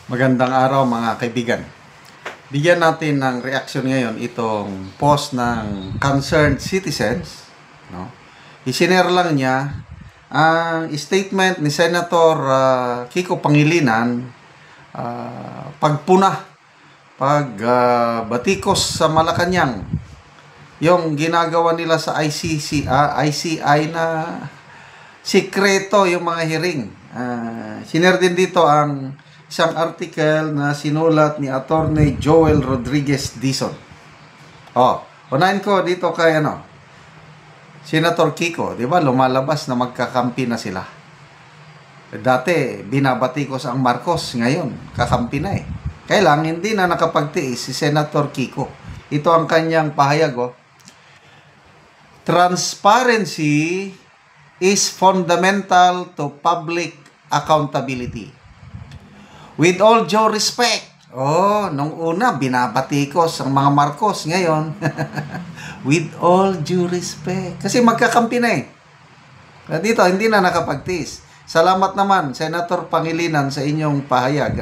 Magandang araw mga kaibigan. Bigyan natin ng reaksyon ngayon itong post ng concerned citizens. No? Isinare lang niya ang statement ni Senator Kiko Pangilinan pagbatikos sa Malacanang. Yung ginagawa nila sa ICI na sikreto yung mga hearing. Sinare din dito ang isang article na sinulat ni Attorney Joel Rodriguez Dizon. Unahin ko dito kay Senator Kiko, 'di ba? Lumalabas na magkakampi na sila. Dati binabatikos ang Marcos, ngayon kakampi na eh. Kailang hindi na nakapagtiis si Senator Kiko. Ito ang kanyang pahayag. Transparency is fundamental to public accountability. With all due respect. Nung una, binabatikos ang mga Marcos. Ngayon, with all due respect. Kasi magkakampi na eh. Dito, hindi na nakapagtiis. Salamat naman, Senator Pangilinan, sa inyong pahayag.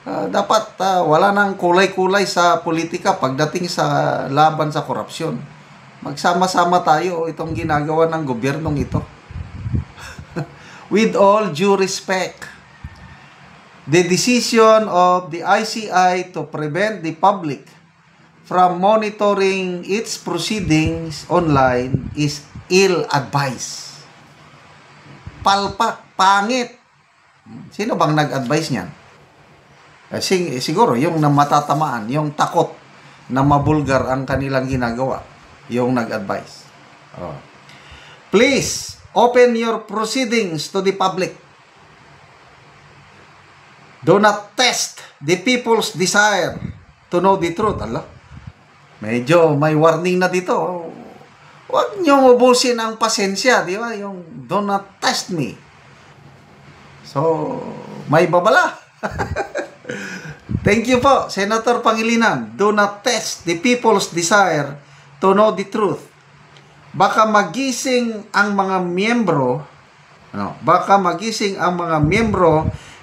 Dapat wala nang kulay-kulay sa politika pagdating sa laban sa korupsyon. Magsama-sama tayo itong ginagawa ng gobyernong ito. With all due respect. The decision of the ICI to prevent the public from monitoring its proceedings online is ill-advised. Palpak, pangit. Sino bang nag-advise niyan? Siguro yung matatatamaan, yung takot na mabulgar ang kanilang ginagawa, yung nag-advise. Please, open your proceedings to the public. Do not test the people's desire to know the truth. Medyo may warning na dito. Huwag niyong ubusin ang pasensya, di ba? Yung do not test me. So, may babala. Thank you po, Senator Pangilinan. Do not test the people's desire to know the truth. Baka magising ang mga miyembro,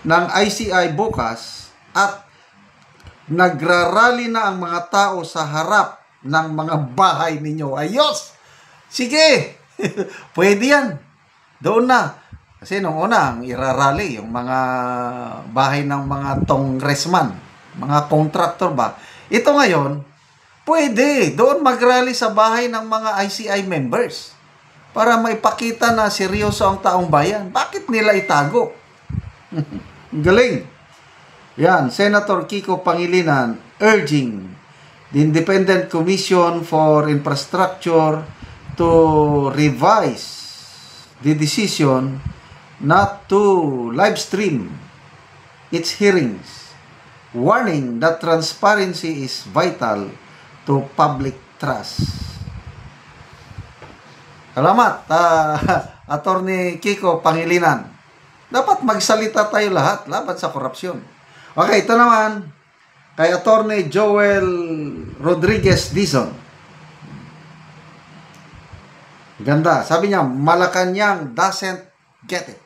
ng ICI bukas at nagrarally na ang mga tao sa harap ng mga bahay ninyo. Ayos! Sige! Pwede yan. Doon na. Kasi nung una, ang irarally, yung mga bahay ng mga congressman, mga contractor ba. Ito ngayon, pwede. Doon magrally sa bahay ng mga ICI members para maipakita na seryoso ang taong bayan. Bakit nila itago? Galing. Yan, Senator Kiko Pangilinan urging the Independent Commission for Infrastructure to revise the decision not to live stream its hearings, warning that transparency is vital to public trust. Salamat, Attorney Kiko Pangilinan. Dapat magsalita tayo lahat laban sa korupsyon. Okay, ito naman kay Attorney Joel Rodriguez Dizon. Ganda. Sabi niya, Malacanang doesn't get it.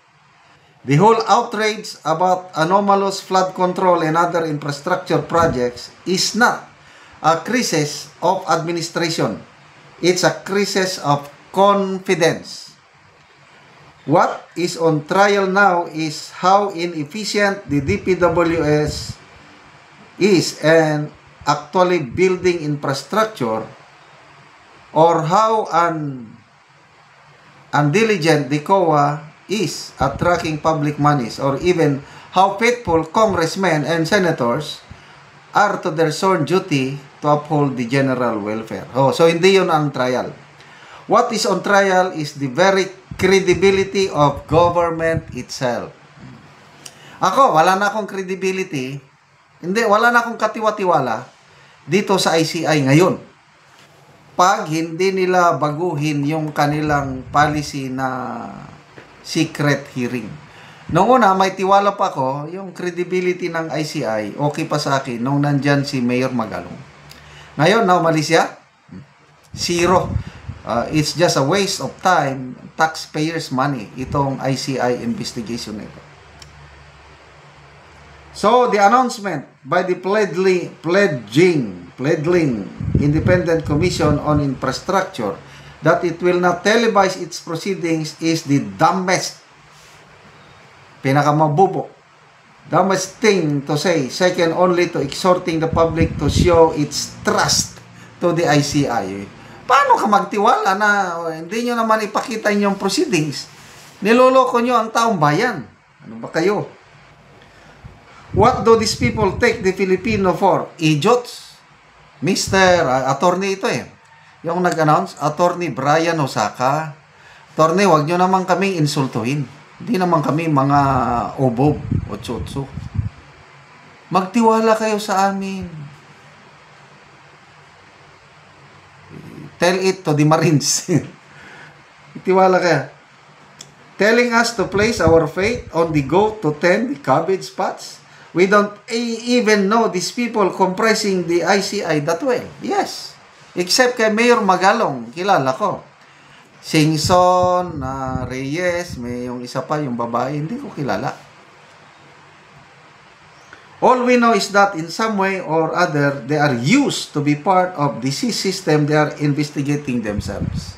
The whole outrage about anomalous flood control and other infrastructure projects is not a crisis of administration. It's a crisis of confidence. What is on trial now is how inefficient the DPWS is and actually building infrastructure, or how undiligent the COA is at tracking public monies, or even how faithful congressmen and senators are to their sworn duty to uphold the general welfare. So hindi yun ang trial. What is on trial is the very credibility of government itself. Ako, wala na akong credibility. Wala na akong katiwa-tiwala dito sa ICI ngayon. Pag hindi nila baguhin yung kanilang policy na secret hearing. Noong una, may tiwala pa ako, yung credibility ng ICI, okay pa sa akin, nung nandyan si Mayor Magalong. Ngayon, na umalis siya, zero. It's just a waste of time, taxpayers' money, itong ICI investigation nito. So, the announcement by the pledging Independent Commission on Infrastructure that it will not televise its proceedings is the dumbest, dumbest thing to say, second only to exhorting the public to show its trust to the ICI. Paano ka magtiwala na hindi nyo naman ipakita yung proceedings? Niloloko nyo ang taong bayan. Ano ba kayo? What do these people take the Filipino for? Idiots? Mr. Attorney ito yung nag-announce, Attorney Brian Osaka. Attorney, wag nyo naman kaming insultuhin. Hindi naman kami mga obob o tsotso. Magtiwala kayo sa amin. Tell it to the Marines. Tiwala kayo. Telling us to place our faith on the go to 10 the cabbage spots. We don't even know these people comprising the ICI that well. Yes. Except kay Mayor Magalong, kilala ko. Singson, Reyes, may yung isa pa, yung babae, hindi ko kilala. All we know is that in some way or other, they are used to be part of the system they are investigating themselves.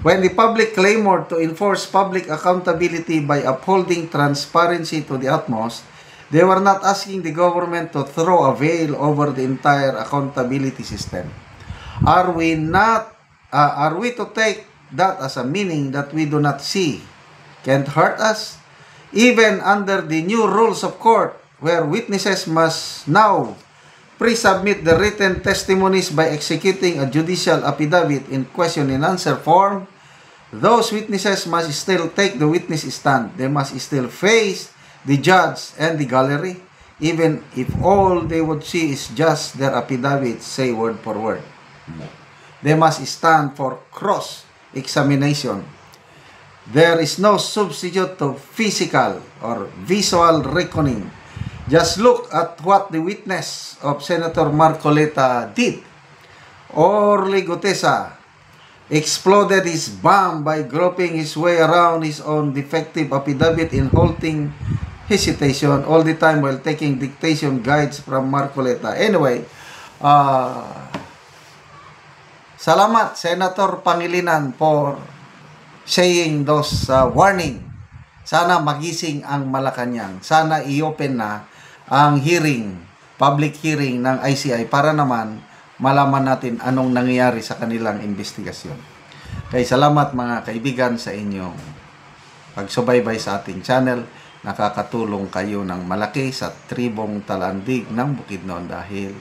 When the public clamored to enforce public accountability by upholding transparency to the utmost, they were not asking the government to throw a veil over the entire accountability system. Are we to take that as a meaning that we do not see can't hurt us? Even under the new rules of court, where witnesses must now pre-submit the written testimonies by executing a judicial affidavit in question and answer form, those witnesses must still take the witness stand. They must still face the judge and the gallery, even if all they would see is just their affidavit say word for word. They must stand for cross-examination. There is no substitute to physical or visual reckoning. Just look at what the witness of Senator Marcoleta did. Orly Gutesa exploded his bomb by groping his way around his own defective affidavit in halting hesitation all the time while taking dictation guides from Marcoleta. Anyway, salamat, Senator Pangilinan, for saying those warning. Sana magising ang Malacanang. Sana i-open na ang hearing, public hearing ng ICI para naman malaman natin anong nangyayari sa kanilang investigasyon. Kaya salamat mga kaibigan sa inyong pagsubaybay sa ating channel. Nakakatulong kayo ng malaki sa tribong Talandig ng Bukidnon dahil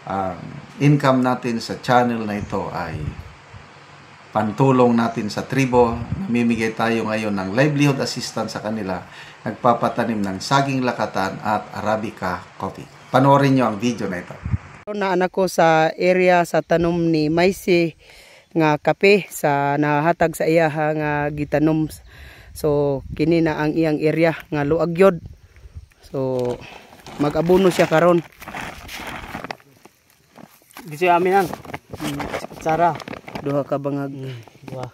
ang income natin sa channel na ito ay pantulong natin sa tribo. Namimigay tayo ngayon ng livelihood assistance sa kanila. Nagpapatanim ng saging lakatan at Arabica coffee. Panoorin nyo ang video na ito. Na anak ko sa area sa tanom ni Maisi nga kape sa nahatag sa iya nga gitanom. So kini na ang iyang area nga luag yod. So mag-abono siya karon. Di siya amin ang Sara. Duha ka bangag. Wah.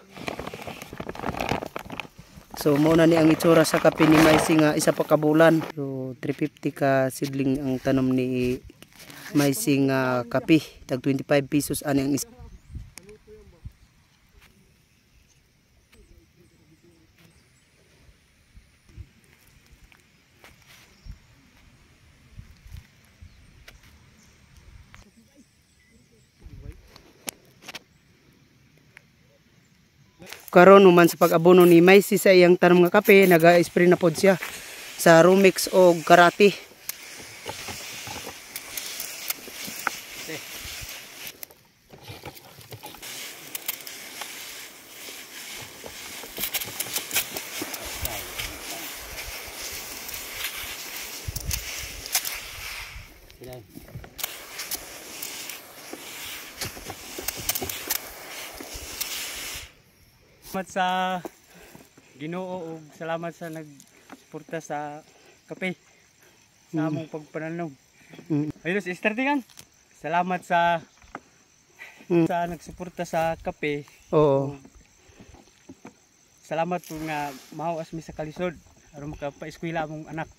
So muna ni ang itsura sa kape ni Maisi nga isa pa ka bulan. So 350 ka sidling ang tanom ni Maisi nga kape. Tag 25 pesos ani ang isa. Karon human sa pag-abono ni Maisi sa iyang tanom nga kape, naga-spray na pod siya sa Rumix o Karate. Salamat sa Ginoo ug salamat sa nagsuporta sa kape sa among pagpananom. Ayos, startingan. Salamat sa nagsuporta sa kape. Oo. Salamat po nga mahawas mi sa kalisod aron makapaeskwela among anak.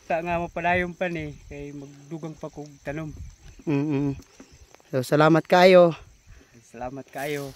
makita nga mapadayon pa ni kay magdugang pa kog tanom. Mm. So salamat kayo. Salamat kayo.